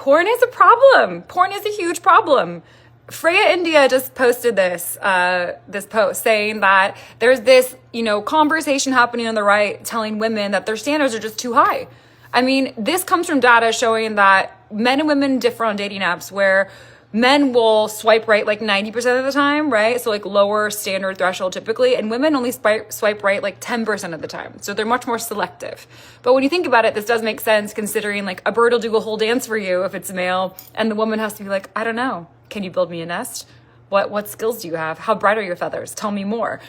Porn is a problem. Porn is a huge problem. Freya India just posted this post saying that there's this, conversation happening on the right telling women that their standards are just too high. I mean, this comes from data showing that men and women differ on dating apps, where men will swipe right like 90% of the time, right? So like lower standard threshold typically, and women only swipe right like 10% of the time. So they're much more selective. But when you think about it, this does make sense, considering like a bird will do a whole dance for you if it's a male, and the woman has to be like, I don't know. Can you build me a nest? What skills do you have? How bright are your feathers? Tell me more.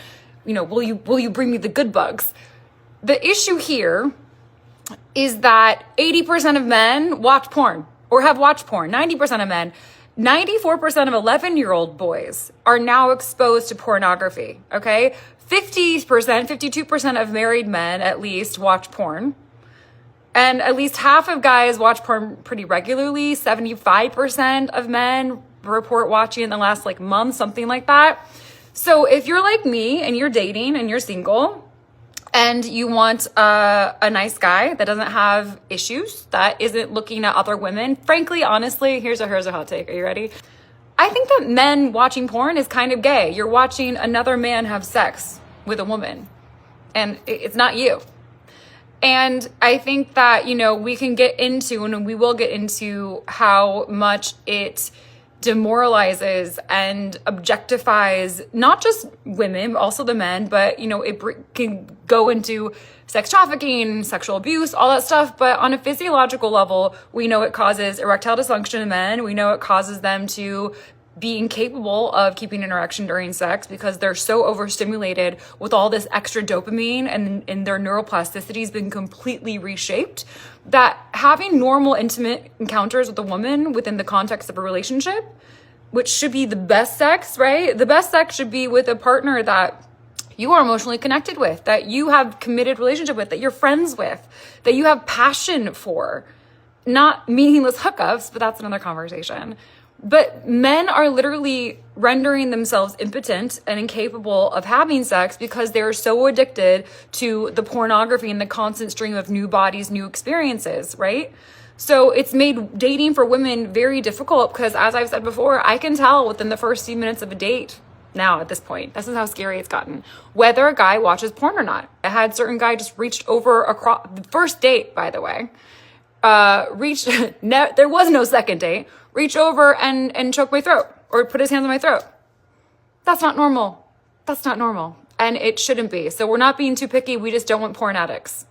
Will you bring me the good bugs? The issue here is that 80% of men watch porn or have watched porn. 90% of men, 94% of 11-year-old boys are now exposed to pornography, okay? 50%, 52% of married men at least watch porn. And at least half of guys watch porn pretty regularly. 75% of men report watching in the last month, something like that. So if you're like me and you're dating and you're single, and you want a nice guy that doesn't have issues, that isn't looking at other women. Frankly, honestly, here's a hot take. Are you ready? I think that men watching porn is kind of gay. You're watching another man have sex with a woman, and it's not you. And I think that, we can get into, and we will get into, how much it demoralizes and objectifies not just women, but also the men, but it can go into sex trafficking, sexual abuse, all that stuff. But on a physiological level, we know it causes erectile dysfunction in men. We know it causes them to be incapable of keeping an erection during sex because they're so overstimulated with all this extra dopamine, and their neuroplasticity has been completely reshaped, that having normal intimate encounters with a woman within the context of a relationship, which should be the best sex, right? The best sex should be with a partner that you are emotionally connected with, that you have committed relationship with, that you're friends with, that you have passion for, not meaningless hookups, but that's another conversation. But men are literally rendering themselves impotent and incapable of having sex because they're so addicted to the pornography and the constant stream of new bodies, new experiences, right? So it's made dating for women very difficult because, as I've said before, I can tell within the first few minutes of a date now at this point, this is how scary it's gotten, whether a guy watches porn or not. I had certain guy just reached over across, the first date, by the way, there was no second date, reach over and choke my throat or put his hands on my throat. That's not normal. That's not normal. And it shouldn't be. So we're not being too picky. We just don't want porn addicts.